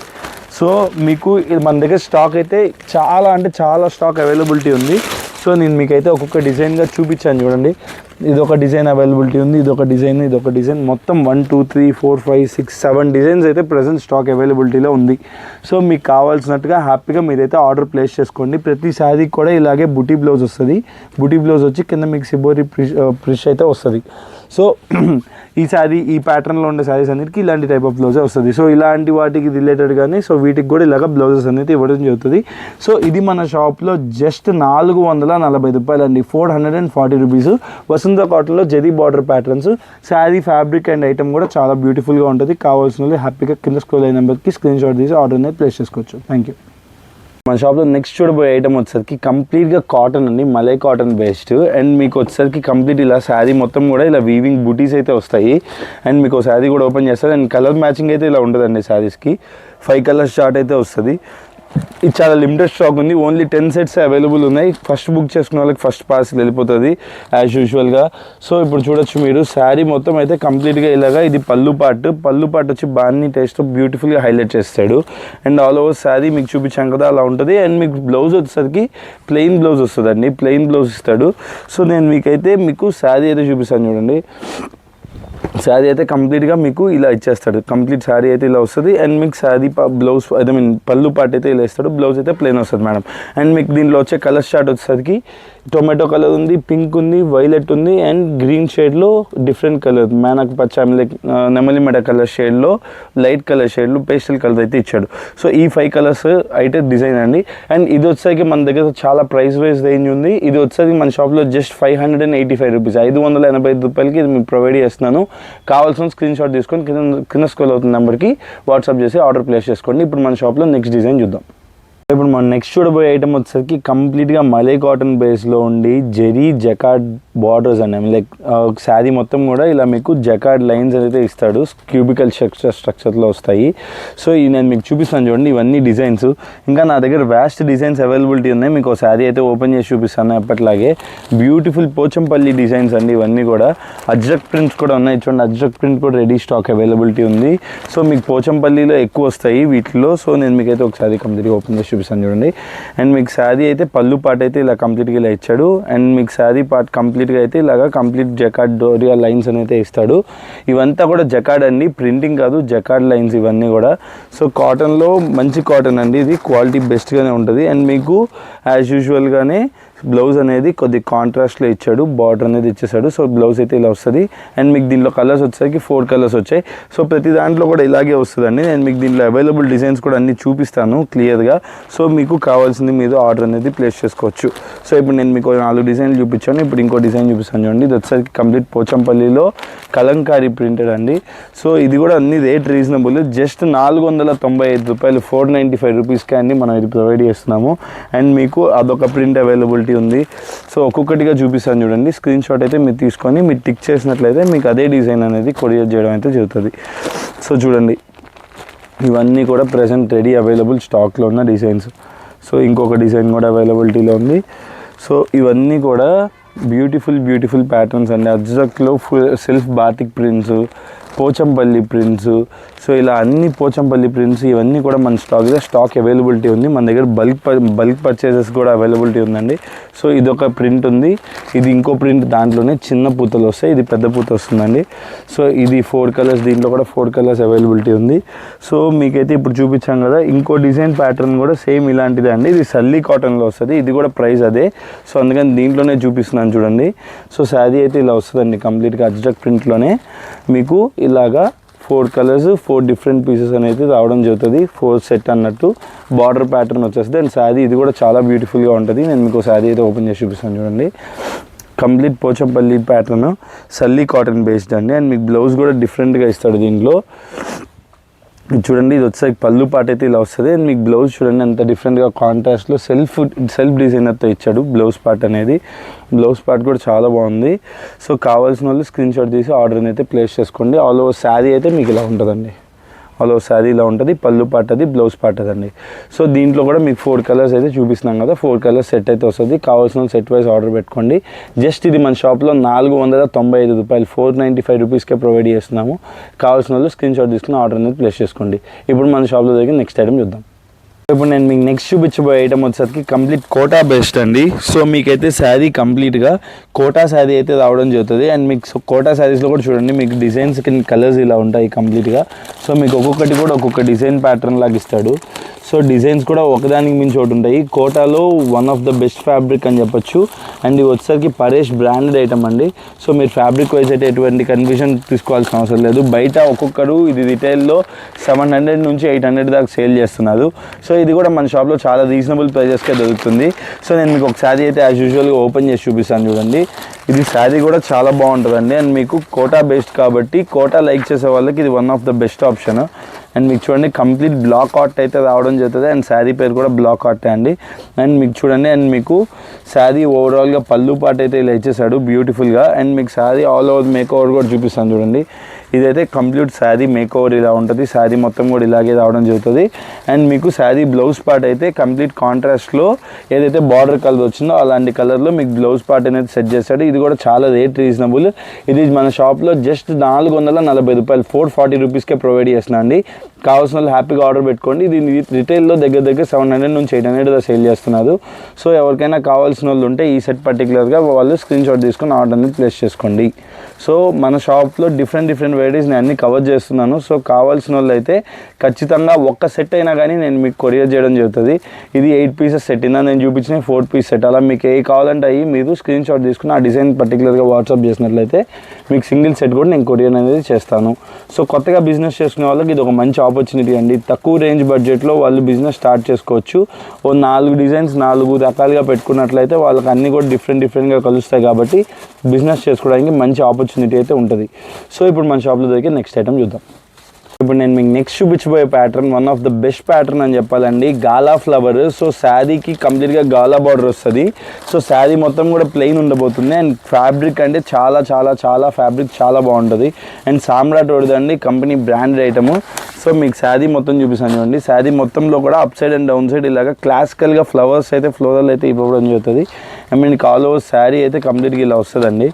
సో మీకు మన దగ్గర స్టాక్ అయితే చాలా అంటే చాలా స్టాక్ అవైలబిలిటీ ఉంది. సో నేను మీకైతే ఒక్కొక్క డిజైన్గా చూపించాను చూడండి. ఇదొక డిజైన్ అవైలబిలిటీ ఉంది, ఇదొక డిజైన్ మొత్తం 1 2 3 4 5 6 7 డిజైన్స్ అయితే ప్రజెంట్ స్టాక్ అవైలబిలిటీలో ఉంది. సో మీకు కావాల్సినట్టుగా హ్యాపీగా మీరైతే ఆర్డర్ ప్లేస్ చేసుకోండి. ప్రతి శారీకి కూడా ఇలాగే బుటీ బ్లౌజ్ వస్తుంది. బుటీ బ్లౌజ్ వచ్చి కింద మీకు సిబోరి ప్రిష్ అయితే వస్తుంది. సో ఈ శారీ ఈ ప్యాటర్న్లో ఉండే శారీస్ అన్నిటికీ ఇలాంటి టైప్ ఆఫ్ బ్లౌజే వస్తుంది. సో ఇలాంటి వాటికి రిలేటెడ్ కానీ సో వీటికి కూడా ఇలాగ బ్లౌజెస్ అనేది ఇవ్వడం జరుగుతుంది. సో ఇది మన షాప్లో జస్ట్ 440 రూపాయలు అండి, 440 రూపీస్. వసుంధర కాటన్లో zari border patterns sari fabric and item కూడా చాలా బ్యూటిఫుల్గా ఉంటుంది. కావాల్సిన వాళ్ళు హ్యాపీగా కింద స్క్రోల్ అయిన నెంబర్కి స్క్రీన్ షాట్ తీసి ఆర్డర్ అనేది ప్లేస్ చేసుకోవచ్చు. Thank you. మన షాప్లో నెక్స్ట్ చూడబోయే ఐటమ్ వచ్చేసరికి కంప్లీట్గా కాటన్ అండి, మలై కాటన్ బేస్డ్. అండ్ మీకు వచ్చేసరికి కంప్లీట్ ఇలా శారీ మొత్తం కూడా ఇలా వీవింగ్ బూటీస్ అయితే వస్తాయి. అండ్ మీకు శారీ కూడా ఓపెన్ చేస్తారు. అండ్ కలర్ మ్యాచింగ్ అయితే ఇలా ఉంటుందండి. శారీస్కి 5 కలర్స్ చార్ట్ అయితే వస్తుంది. ఇది చాలా లిమిటెడ్ స్టాక్ ఉంది. ఓన్లీ 10 సెట్స్ అవైలబుల్ ఉన్నాయి. ఫస్ట్ బుక్ చేసుకున్న వాళ్ళకి ఫస్ట్ పార్సల్ వెళ్ళిపోతుంది యాజ్ యూజువల్గా. సో ఇప్పుడు చూడొచ్చు మీరు శారీ మొత్తం అయితే కంప్లీట్గా ఇలాగా. ఇది పళ్ళు పార్ట్ వచ్చి బాన్ని టేస్ట్ బ్యూటిఫుల్గా హైలైట్ చేస్తాడు. అండ్ ఆల్ ఓవర్ శారీ మీకు చూపించాం కదా అలా ఉంటుంది. అండ్ మీకు బ్లౌజ్ వచ్చేసరికి ప్లెయిన్ బ్లౌజ్ వస్తుందండి, ప్లెయిన్ బ్లౌజ్ ఇస్తాడు. సో నేను మీకు శారీ అయితే చూపిస్తాను చూడండి. శారీ అయితే కంప్లీట్గా మీకు ఇలా ఇచ్చేస్తాడు. కంప్లీట్ శారీ అయితే ఇలా వస్తుంది. అండ్ మీకు శారీ బ్లౌజ్ పళ్ళు పార్ట్ అయితే ఇలా ఇస్తాడు. బ్లౌజ్ అయితే ప్లెయిన్ వస్తుంది మేడం. అండ్ మీకు దీంట్లో వచ్చే కలర్ షార్ట్ వచ్చేసరికి టొమాటో కలర్ ఉంది, పింక్ ఉంది, వైలెట్ ఉంది, అండ్ గ్రీన్ షేడ్లో డిఫరెంట్ కలర్ మేనక్ పచ్చ నెమలి మెడ కలర్ షేడ్లో, లైట్ కలర్ షేడ్లో, పేస్టల్ కలర్ అయితే ఇచ్చాడు. సో ఈ 5 కలర్స్ అయితే డిజైన్ అండి. అండ్ ఇది వచ్చేసరికి మన దగ్గర చాలా ప్రైస్ వైజ్ రేంజ్ ఉంది. ఇది వచ్చేసరికి మన షాప్లో జస్ట్ 585 రూపీస్, 585 రూపాయలకి ఇది మీకు ప్రొవైడ్ చేస్తున్నాను. కావాల్సిన స్క్రీన్ షాట్ తీసుకొని కింద స్క్రోల్ అవుతున్న నెంబర్కి వాట్సాప్ చేసి ఆర్డర్ ప్లేస్ చేసుకోండి. ఇప్పుడు మన షాప్లో నెక్స్ట్ డిజైన్ చూద్దాం. ఇప్పుడు మనం నెక్స్ట్ చూడబోయే ఐటమ్ వచ్చేసరికి కంప్లీట్గా మలై కాటన్ బేస్లో ఉండి జెరీ జకార్డ్ బార్డర్స్ అండి. లైక్ శారీ మొత్తం కూడా ఇలా మీకు జకార్డ్ లైన్స్ అయితే ఇస్తాడు, క్యూబికల్ స్ట్రక్చర్లో వస్తాయి. సో ఇది నేను మీకు చూపిస్తాను చూడండి. ఇవన్నీ డిజైన్స్, ఇంకా నా దగ్గర వ్యాస్ట్ డిజైన్స్ అవైలబిలిటీ ఉన్నాయి. మీకు శారీ అయితే ఓపెన్ చేసి చూపిస్తాను. ఎప్పటిలాగే బ్యూటిఫుల్ పోచంపల్లి డిజైన్స్ అండి. ఇవన్నీ కూడా అజ్రక్ ప్రింట్స్ కూడా ఉన్నాయి చూడండి. అజ్రక్ ప్రింట్ కూడా రెడీ స్టాక్ అవైలబిలిటీ ఉంది. సో మీకు పోచంపల్లిలో ఎక్కువ వస్తాయి వీటిలో. సో నేను మీకైతే ఒకసారి కంప్లీట్గా ఓపెన్ చేసి చూపిస్తాను చూడండి. అండ్ మీకు శారీ అయితే పళ్ళు పార్ట్ అయితే ఇలా కంప్లీట్గా ఇలా ఇచ్చాడు. అండ్ మీకు శారీ పార్ట్ కంప్లీట్గా అయితే ఇలాగా కంప్లీట్ జకార్డ్ డోరియా లైన్స్ అయితే ఇస్తాడు. ఇవంతా కూడా జకార్డ్ అండి, ప్రింటింగ్ కాదు, జకార్డ్ లైన్స్ ఇవన్నీ కూడా. సో కాటన్లో మంచి కాటన్ అండి, ఇది క్వాలిటీ బెస్ట్గానే ఉంటుంది. అండ్ మీకు యాజ్ యూజువల్గానే బ్లౌజ్ అనేది కొద్ది కాంట్రాస్ట్లో ఇచ్చాడు, బార్డర్ అనేది ఇచ్చేసాడు. సో బ్లౌజ్ అయితే ఇలా వస్తుంది. అండ్ మీకు దీంట్లో కలర్స్ వచ్చేసరికి 4 కలర్స్ వచ్చాయి. సో ప్రతి దాంట్లో కూడా ఇలాగే వస్తుందండి. నేను మీకు దీంట్లో అవైలబుల్ డిజైన్స్ కూడా అన్ని చూపిస్తాను క్లియర్గా. సో మీకు కావాల్సింది మీరు ఆర్డర్ అనేది ప్లేస్ చేసుకోవచ్చు. సో ఇప్పుడు నేను మీకు 4 డిజైన్లు చూపించాను. ఇప్పుడు ఇంకో డిజైన్ చూపిస్తాను చూడండి. ఇది వచ్చేసరికి కంప్లీట్ పోచంపల్లిలో కలంకారీ ప్రింటెడ్ అండి. సో ఇది కూడా అన్ని రేట్ రీజనబుల్, జస్ట్ 495 రూపాయలు, 495 రూపీస్కే అండి మనం ఇది ప్రొవైడ్ చేస్తున్నాము. అండ్ మీకు అదొక ప్రింట్ అవైలబిలిటీ ఉంది. సో ఒక్కొక్కటిగా చూపిస్తాను చూడండి. స్క్రీన్ షాట్ అయితే మీరు తీసుకొని మీరు టిక్ చేసినట్లయితే మీకు అదే డిజైన్ అనేది కొరియర్ చేయడం అయితే జరుగుతుంది. సో చూడండి, ఇవన్నీ కూడా ప్రెసెంట్ రెడీ అవైలబుల్ స్టాక్లో ఉన్న డిజైన్స్. సో ఇంకొక డిజైన్ కూడా అవైలబిలిటీలో ఉంది. సో ఇవన్నీ కూడా బ్యూటిఫుల్ ప్యాటర్న్స్ అండి. అజ్రక్లో self batik prints, Pochampally prints. So ఇలా అన్ని పోచంపల్లి ప్రింట్స్ ఇవన్నీ కూడా మన స్టాక్ అవైలబిలిటీ ఉంది. మన దగ్గర బల్క్ పర్చేసెస్ కూడా అవైలబిలిటీ ఉందండి. సో ఇదొక ప్రింట్ ఉంది, ఇది ఇంకో ప్రింట్, దాంట్లోనే చిన్న పూతలు వస్తాయి, ఇది పెద్ద పూత వస్తుందండి. సో ఇది 4 కలర్స్, దీంట్లో కూడా 4 కలర్స్ అవైలబిలిటీ ఉంది. సో మీకైతే ఇప్పుడు చూపించాం కదా, ఇంకో డిజైన్ ప్యాటర్న్ కూడా సేమ్ ఇలాంటిదే అండి. ఇది సల్లీ కాటన్లో వస్తుంది, ఇది కూడా ప్రైస్ అదే. సో అందుకని దీంట్లోనే చూపిస్తున్నాను చూడండి. సో శారీ అయితే ఇలా వస్తుందండి కంప్లీట్గా అజ్రక్ ప్రింట్లోనే. మీకు ఇలాగా 4 కలర్స్ 4 డిఫరెంట్ పీసెస్ అనేది రావడం జరుగుతుంది. 4 సెట్ అన్నట్టు బార్డర్ ప్యాటర్న్ వచ్చేస్తుంది. అండ్ శారీ ఇది కూడా చాలా బ్యూటిఫుల్గా ఉంటుంది. నేను మీకు శారీ అయితే ఓపెన్ చేసి చూపిస్తాను చూడండి. కంప్లీట్ పోచంపల్లి ప్యాటర్న్, సల్లీ కాటన్ బేస్డ్ అండి. అండ్ మీకు బ్లౌజ్ కూడా డిఫరెంట్గా ఇస్తాడు దీంట్లో. చూడండి, ఇది వచ్చేసరికి పళ్ళు పాట అయితే ఇలా వస్తుంది. అండ్ మీకు బ్లౌజ్ చూడండి ఎంత డిఫరెంట్గా కాంట్రాస్ట్లో సెల్ఫ్ డిజైనర్తో ఇచ్చాడు బ్లౌజ్ పార్ట్ అనేది. బ్లౌజ్ పార్ట్ కూడా చాలా బాగుంది. సో కావాల్సిన వాళ్ళు స్క్రీన్ షాట్ తీసి ఆర్డర్ని అయితే ప్లేస్ చేసుకోండి. ఆల్ ఓవర్ శారీ అయితే మీకు ఇలా ఉంటుందండి. ఆల్ ఓవర్ శారీ ఇలా ఉంటుంది, పళ్ళు పార్ట్ అది, బ్లౌజ్ పార్ట్ అదండి. సో దీంట్లో కూడా మీకు 4 కలర్స్ అయితే చూపిస్తున్నాం కదా, 4 కలర్స్ సెట్ అయితే వస్తుంది. కావాల్సిన సెట్ వైజ్ ఆర్డర్ పెట్టుకోండి. జస్ట్ ఇది మన షాప్లో 495 రూపాయలు, 495 రూపీస్కే ప్రొవైడ్ చేస్తున్నాము. కావాల్సిన వాళ్ళు స్క్రీన్ షాట్ తీసుకుని ఆర్డర్ అనేది ప్లేస్ చేసుకోండి. ఇప్పుడు మన షాప్లో దగ్గర నెక్స్ట్ ఐటమ్ చూద్దాం. ఇప్పుడు నేను మీకు నెక్స్ట్ చూపించబోయే ఐటమ్ వచ్చేసరికి కంప్లీట్ కోటా బేస్డ్ అండి. సో మీకైతే శారీ కంప్లీట్గా కోటా శారీ అయితే రావడం జరుగుతుంది. అండ్ మీకు కోటా శారీస్లో కూడా చూడండి, మీకు డిజైన్స్ కలర్స్ ఇలా ఉంటాయి కంప్లీట్గా. సో మీకు ఒక్కొక్కటి కూడా ఒక్కొక్క డిజైన్ ప్యాటర్న్ లాగా ఇస్తాడు. సో డిజైన్స్ కూడా ఒకదానికి మించి ఒకటి ఉంటాయి. కోటాలో one of the best fabric అని చెప్పొచ్చు. అండ్ ఇది వచ్చేసరికి పరేష్ బ్రాండెడ్ ఐటమ్ అండి. సో మీరు ఫ్యాబ్రిక్ వైజ్ అయితే ఎటువంటి కన్ఫ్యూజన్ తీసుకోవాల్సిన అవసరం లేదు. బయట ఒక్కొక్కరు ఇది రిటైల్లో 700 నుంచి 800 దాకా సేల్ చేస్తున్నారు. సో ఇది కూడా మన షాప్లో చాలా రీజనబుల్ ప్రైజెస్కే దొరుకుతుంది. సో నేను మీకు ఒక శారీ అయితే యాజ్ యూజువల్గా ఓపెన్ చేసి చూపిస్తాను చూడండి. ఇది శారీ కూడా చాలా బాగుంటుందండి. అండ్ మీకు కోటా బేస్డ్ కాబట్టి కోటా లైక్ చేసే వాళ్ళకి ఇది one of the best option. And మీకు చూడండి కంప్లీట్ బ్లాక్ ఆర్ట్ అయితే రావడం జరుగుతుంది. అండ్ శారీ పేరు కూడా బ్లాక్ ఆర్టే అండి. అండ్ మీకు చూడండి, అండ్ మీకు శారీ ఓవరాల్గా పళ్ళు పాట అయితే ఇలా ఇచ్చేసాడు బ్యూటిఫుల్గా. అండ్ మీకు sari all over make over కూడా చూపిస్తాను చూడండి. ఇదైతే కంప్లీట్ శారీ మేక్ ఓవర్ ఇలా ఉంటుంది. శారీ మొత్తం కూడా ఇలాగే రావడం జరుగుతుంది. అండ్ మీకు శారీ బ్లౌజ్ పార్ట్ అయితే కంప్లీట్ కాంట్రాస్ట్లో ఏదైతే బార్డర్ కలర్ వచ్చిందో అలాంటి కలర్లో మీకు బ్లౌజ్ పార్ట్ అనేది సెట్ చేశాడు. ఇది కూడా చాలా రేట్ రీజనబుల్. ఇది మన షాప్లో జస్ట్ 440 రూపాయలు, 440 రూపీస్కే ప్రొవైడ్ చేస్తున్నా అండి. కావాల్సిన వాళ్ళు హ్యాపీగా ఆర్డర్ పెట్టుకోండి. ఇది రిటైల్లో దగ్గర 700 నుంచి 800 సేల్ చేస్తున్నారు. సో ఎవరికైనా కావాల్సిన వాళ్ళు ఉంటే ఈ సెట్ పర్టికులర్గా వాళ్ళు స్క్రీన్ షాట్ తీసుకొని ఆర్డర్ అనేది ప్లేస్ చేసుకోండి. సో మన షాప్లో డిఫరెంట్ వెరైటీస్ నేను అన్ని కవర్ చేస్తున్నాను. సో కావాల్సిన వాళ్ళు అయితే ఖచ్చితంగా ఒక్క సెట్ అయినా కానీ నేను మీకు కొరియర్ చేయడం జరుగుతుంది. ఇది 8 పీసెస్ సెట్, ఇందా నేను చూపించిన 4 పీస్ సెట్. అలా మీకు ఏ కావాలంటే అయ్యి మీరు స్క్రీన్ షాట్ తీసుకుని ఆ డిజైన్ పర్టికులర్గా వాట్సాప్ చేసినట్లయితే మీకు సింగిల్ సెట్ కూడా నేను కొరియర్ అనేది చేస్తాను. సో కొత్తగా బిజినెస్ చేసుకునే వాళ్ళకి ఇది ఒక మంచి ఆపర్చునిటీ అండి. తక్కువ రేంజ్ బడ్జెట్లో వాళ్ళు బిజినెస్ స్టార్ట్ చేసుకోవచ్చు. ఓ 4 డిజైన్స్ 4 రకాలుగా పెట్టుకున్నట్లయితే వాళ్ళకి అన్నీ కూడా డిఫరెంట్గా కలుస్తాయి. కాబట్టి బిజినెస్ చేసుకోవడానికి మంచి ఆపర్చునిటీ అయితే ఉంటుంది. సో ఇప్పుడు మన షాప్లో దగ్గర నెక్స్ట్ ఐటమ్ చూద్దాం. ఇప్పుడు నేను మీకు నెక్స్ట్ చూపించబోయే pattern one of the best pattern అని చెప్పాలండి. Gala flower. సో శారీకి కంప్లీట్గా గాలా బార్డర్ వస్తుంది. సో శారీ మొత్తం కూడా ప్లెయిన్ ఉండబోతుంది. అండ్ ఫ్యాబ్రిక్ అంటే చాలా చాలా చాలా ఫ్యాబ్రిక్ చాలా బాగుంటుంది. అండ్ సామ్రాట్ ఓడిదండి కంపెనీ బ్రాండెడ్ ఐటము. సో మీకు శారీ మొత్తం చూపిస్తాను చూడండి. శారీ మొత్తంలో కూడా up side and down side ఇలాగ క్లాసికల్గా ఫ్లవర్స్ అయితే ఫ్లోరల్ అయితే ఇవ్వడం జరుగుతుంది. అండ్ మీకు ఆల్ ఓవర్ శారీ అయితే కంప్లీట్గా ఇలా వస్తుందండి.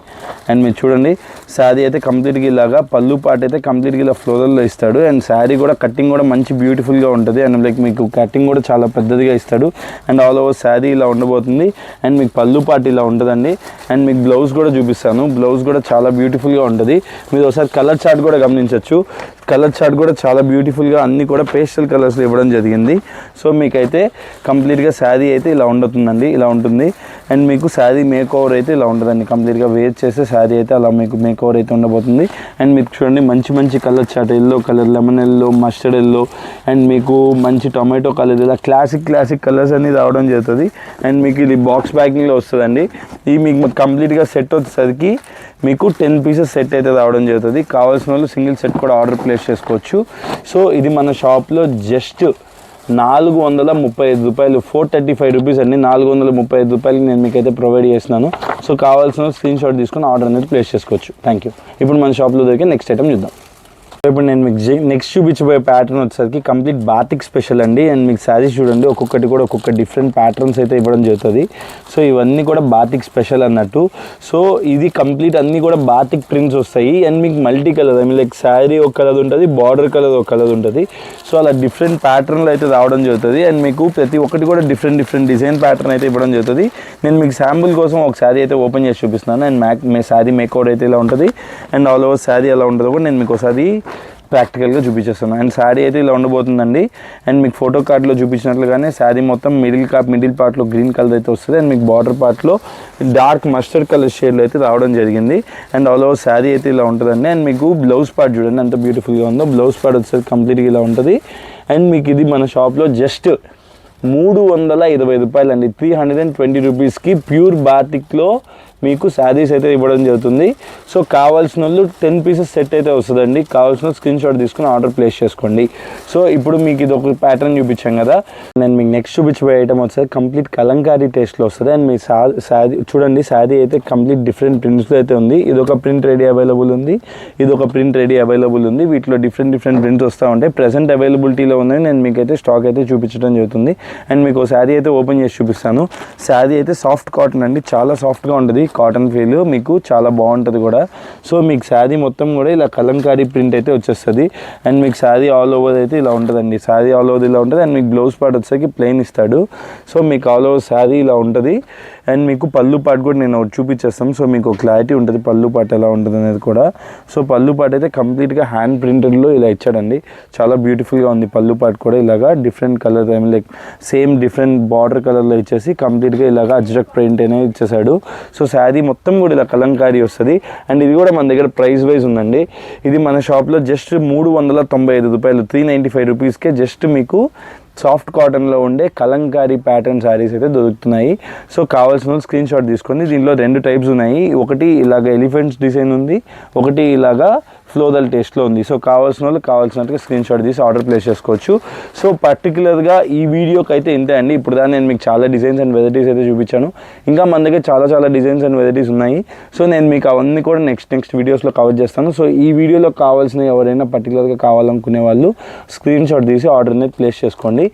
అండ్ మీరు చూడండి శారీ అయితే కంప్లీట్గా ఇలాగా పళ్ళు పాట అయితే కంప్లీట్గా ఇలా ఫ్లోరల్లో ఇస్తాడు. అండ్ శారీ కూడా కటింగ్ కూడా మంచి బ్యూటిఫుల్గా ఉంటుంది. అండ్ లైక్ మీకు కటింగ్ కూడా చాలా పెద్దదిగా ఇస్తాడు. అండ్ ఆల్ ఓవర్ శారీ ఇలా ఉండబోతుంది. అండ్ మీకు పళ్ళు పాట ఇలా ఉంటుందండి. అండ్ మీకు బ్లౌజ్ కూడా చూపిస్తాను. బ్లౌజ్ కూడా చాలా బ్యూటిఫుల్గా ఉంటుంది. మీరు ఒకసారి కలర్ చార్ట్ కూడా గమనించవచ్చు. కలర్ చార్ట్ కూడా చాలా బ్యూటిఫుల్గా అన్నీ కూడా పేస్టల్ కలర్స్లో ఇవ్వడం జరిగింది. సో మీకైతే కంప్లీట్గా శారీ అయితే ఇలా ఉంటుందండి, ఇలా ఉంటుంది. అండ్ మీకు శారీ మేక్ ఓవర్ అయితే ఇలా ఉంటుందండి. కంప్లీట్గా వేర్ చేసే శారీ అయితే అలా మీకు మేక్ ఓవర్ అయితే ఉండబోతుంది. అండ్ మీకు చూడండి మంచి మంచి colour chart, yellow colour, lemon yellow, mustard yellow, and మీకు మంచి టొమాటో కలర్, ఇలా క్లాసిక్ కలర్స్ అన్ని రావడం జరుగుతుంది. అండ్ మీకు ఇది బాక్స్ ప్యాకింగ్లో వస్తుందండి. ఇది మీకు కంప్లీట్గా సెట్ వచ్చేసరికి మీకు 10 పీసెస్ సెట్ అయితే రావడం జరుగుతుంది. కావాల్సిన వాళ్ళు సింగిల్ సెట్ కూడా ఆర్డర్ ప్లేస్ చేసుకోవచ్చు. సో ఇది మన షాప్లో జస్ట్ 435 రూపాయలు, 435 రూపీస్ అండి. 435 రూపాయలకి నేను మీకైతే ప్రొవైడ్ చేస్తున్నాను. సో కావాల్సిన స్క్రీన్ షాట్ తీసుకొని ఆర్డర్ అనేది ప్లేస్ చేసుకోవచ్చు. Thank you. ఇప్పుడు మన షాప్లో దొరికే నెక్స్ట్ ఐటమ్ చూద్దాం. ఇప్పుడు నేను మీకు నెక్స్ట్ చూపించబోయే ప్యాటర్న్ వచ్చేసరికి కంప్లీట్ బాతిక్ స్పెషల్ అండి. అండ్ మీకు శారీస్ చూడండి ఒక్కొక్కటి కూడా ఒక్కొక్క డిఫరెంట్ ప్యాటర్న్స్ అయితే ఇవ్వడం జరుగుతుంది. సో ఇవన్నీ కూడా బాతిక్ స్పెషల్ అన్నట్టు. సో ఇది కంప్లీట్ అన్నీ కూడా బాతిక్ ప్రింట్స్ వస్తాయి. అండ్ మీకు multi colour, I mean like sari ఒక కలర్ ఉంటుంది, బార్డర్ కలర్ ఒక కలర్ ఉంటుంది. సో అలా డిఫరెంట్ ప్యాటర్న్లు అయితే రావడం జరుగుతుంది. అండ్ మీకు ప్రతి ఒక్కటి కూడా డిఫరెంట్ డిజైన్ ప్యాటర్న్ అయితే ఇవ్వడం జరుగుతుంది. నేను మీకు శాంపుల్ కోసం ఒక శారీ అయితే ఓపెన్ చేసి చూపిస్తున్నాను. అండ్ శారీ మేకౌట్ అయితే ఇలా ఉంటుంది. అండ్ ఆల్ ఓవర్ శారీ ఎలా ఉంటుందో కూడా నేను మీకు ఒకసారి ప్రాక్టికల్గా చూపించేస్తాను. అండ్ శారీ అయితే ఇలా ఉండబోతుందండి. అండ్ మీకు ఫోటో కార్డ్లో చూపించినట్లుగానే శారీ మొత్తం మిడిల్ పార్ట్లో గ్రీన్ కలర్ అయితే వస్తుంది. అండ్ మీకు బార్డర్ పార్ట్లో డార్క్ మస్టర్డ్ కలర్ షేడ్లో అయితే రావడం జరిగింది. అండ్ ఆల్ ఓవర్ శారీ అయితే ఇలా ఉంటుందండి. అండ్ మీకు బ్లౌజ్ పార్ట్ చూడండి ఎంత బ్యూటిఫుల్గా ఉందో. బ్లౌజ్ పార్ట్ వచ్చేసరికి కంప్లీట్గా ఇలా ఉంటుంది. అండ్ మీకు ఇది మన షాప్లో జస్ట్ 320 రూపాయలు అండి. 320 రూపీస్కి ప్యూర్ బాతిక్లో మీకు శారీస్ అయితే ఇవ్వడం జరుగుతుంది. సో కావాల్సిన వాళ్ళు 10 పీసెస్ సెట్ అయితే వస్తుందండి. కావాల్సిన స్క్రీన్ షాట్ తీసుకుని ఆర్డర్ ప్లేస్ చేసుకోండి. సో ఇప్పుడు మీకు ఇది ఒక ప్యాటర్న్ చూపించాం కదా. నేను మీకు నెక్స్ట్ చూపించబోయే ఐటమ్ వచ్చేది కంప్లీట్ కలంకారీ టేస్ట్లో వస్తుంది. అండ్ మీ శారీ చూడండి, శారీ అయితే కంప్లీట్ డిఫరెంట్ ప్రింట్స్లో అయితే ఉంది. ఇది ఒక ప్రింట్ రెడీ అవైలబుల్ ఉంది, ఇది ఒక ప్రింట్ రెడీ అవైలబుల్ ఉంది. వీటిలో డిఫరెంట్ ప్రింట్స్ వస్తూ ఉంటాయి. ప్రెసెంట్ అవైలబిలిటీలో ఉన్నాయి. నేను మీకైతే స్టాక్ అయితే చూపించడం జరుగుతుంది. అండ్ మీకు శారీ అయితే ఓపెన్ చేసి చూపిస్తాను. శారీ అయితే సాఫ్ట్ కాటన్ అండి, చాలా సాఫ్ట్గా ఉంటుంది. కాటన్ ఫీల్ మీకు చాలా బాగుంటుంది కూడా. సో మీకు శారీ మొత్తం కూడా ఇలా కలంకారీ ప్రింట్ అయితే వచ్చేస్తుంది. అండ్ మీకు శారీ ఆల్ ఓవర్ అయితే ఇలా ఉంటుందండి. శారీ ఆల్ ఓవర్ ఇలా ఉంటుంది. అండ్ మీకు బ్లౌజ్ పార్ట్ వచ్చేసరికి ప్లెయిన్ ఇస్తాడు. సో మీకు ఆల్ ఓవర్ శారీ ఇలా ఉంటుంది. అండ్ మీకు పళ్ళు పార్ట్ కూడా నేను చూపించేస్తాను. సో మీకు క్లారిటీ ఉంటుంది పళ్ళు పార్ట్ ఎలా ఉంటుంది అనేది కూడా. సో పళ్ళు పార్ట్ అయితే కంప్లీట్గా హ్యాండ్ ప్రింటెడ్లో ఇలా ఇచ్చాడండి. చాలా బ్యూటిఫుల్గా ఉంది పళ్ళు పార్ట్ కూడా. ఇలాగా different colour, I mean like same different border కలర్లో ఇచ్చేసి కంప్లీట్గా ఇలాగా అజ్రక్ ప్రింట్ అనేది ఇచ్చేసాడు. సో శారీ మొత్తం కూడా ఇలా కలంకారీ వస్తుంది. అండ్ ఇది కూడా మన దగ్గర ప్రైస్ వైజ్ ఉందండి. ఇది మన షాప్లో జస్ట్ 395 రూపాయలు, 395 రూపీస్కే జస్ట్ మీకు సాఫ్ట్ కాటన్లో ఉండే కలంకారీ ప్యాటర్న్ శారీస్ అయితే దొరుకుతున్నాయి. సో కావాల్సిన స్క్రీన్ షాట్ తీసుకోండి. దీంట్లో 2 టైప్స్ ఉన్నాయి. ఒకటి ఇలాగ ఎలిఫెంట్స్ డిజైన్ ఉంది, ఒకటి ఇలాగా ఫ్లోరల్ టేస్ట్లో ఉంది. సో కావాల్సిన వాళ్ళు కావాల్సినట్టుగా స్క్రీన్ షాట్ తీసి ఆర్డర్ ప్లేస్ చేసుకోవచ్చు. సో పర్టికులర్గా ఈ వీడియోకి అయితే ఇంతే అండి. ఇప్పుడు దాన్ని నేను మీకు చాలా డిజైన్స్ అండ్ వెరైటీస్ అయితే చూపించాను. ఇంకా మన దగ్గర చాలా డిజైన్స్ అండ్ వెరైటీస్ ఉన్నాయి. సో నేను మీకు అవన్నీ కూడా నెక్స్ట్ వీడియోస్లో కవర్ చేస్తాను. సో ఈ వీడియోలో కావాల్సిన ఎవరైనా పర్టికులర్గా కావాలనుకునే వాళ్ళు స్క్రీన్ షాట్ తీసి ఆర్డర్ అనేది ప్లేస్ చేసుకోండి.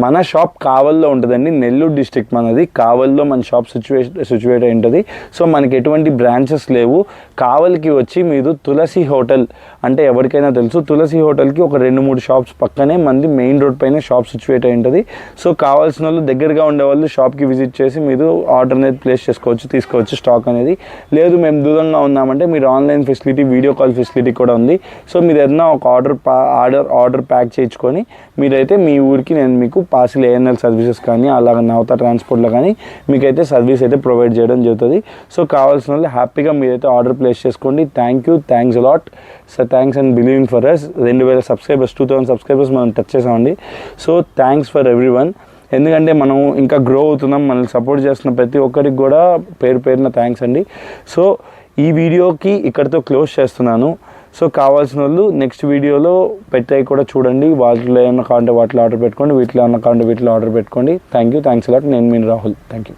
మన షాప్ కావల్లో ఉంటుందండి. నెల్లూరు డిస్ట్రిక్ట్ మనది. కావల్లో మన షాప్ సిచ్యువేట్ అయి ఉంటుంది. సో మనకి ఎటువంటి బ్రాంచెస్ లేవు. కావల్కి వచ్చి మీరు తులసి హోటల్ అంటే ఎవరికైనా తెలుసు. తులసి హోటల్కి ఒక 2-3 షాప్స్ పక్కనే మంది మెయిన్ రోడ్ పైన షాప్ సిచ్యువేట్ అయి ఉంటుంది. సో కావాల్సిన వాళ్ళు దగ్గరగా ఉండేవాళ్ళు షాప్కి విజిట్ చేసి మీరు ఆర్డర్ అనేది ప్లేస్ చేసుకోవచ్చు, తీసుకోవచ్చు స్టాక్ అనేది. లేదు మేము దూరంగా ఉన్నామంటే మీరు online facility, video call facility కూడా ఉంది. సో మీరు ఏదైనా ఒక ఆర్డర్ ప్యాక్ చేయించుకొని మీరైతే మీ ఊరికి నేను మీకు పార్సిల్ ఏఎన్ఎల్ సర్వీసెస్ కానీ అలాగే నవత ట్రాన్స్పోర్ట్లో కానీ మీకైతే సర్వీస్ అయితే ప్రొవైడ్ చేయడం జరుగుతుంది. సో కావాల్సిన వాళ్ళు హ్యాపీగా మీరైతే ఆర్డర్ ప్లేస్ చేసుకోండి. Thanks a lot sir. Thanks and believing for us. 2000 subscribers, 2000 subscribers మనం టచ్ చేసామండి. So thanks for everyone. ఎందుకంటే మనం ఇంకా గ్రో అవుతున్నాం. మనల్ని సపోర్ట్ చేస్తున్న ప్రతి ఒక్కరికి కూడా పేరున థ్యాంక్స్ అండి. సో ఈ వీడియోకి ఇక్కడితో క్లోజ్ చేస్తున్నాను. సో కావాల్సిన వాళ్ళు నెక్స్ట్ వీడియోలో పెట్టాయి కూడా చూడండి. వాటిలో ఏమన్నా కావాలంటే వాటిలో ఆర్డర్ పెట్టుకోండి, వీటిలో ఏమన్నా కావాలంటే వీటిలో ఆర్డర్ పెట్టుకోండి. Thanks a lot. నేను మీ రాహుల్. Thank you.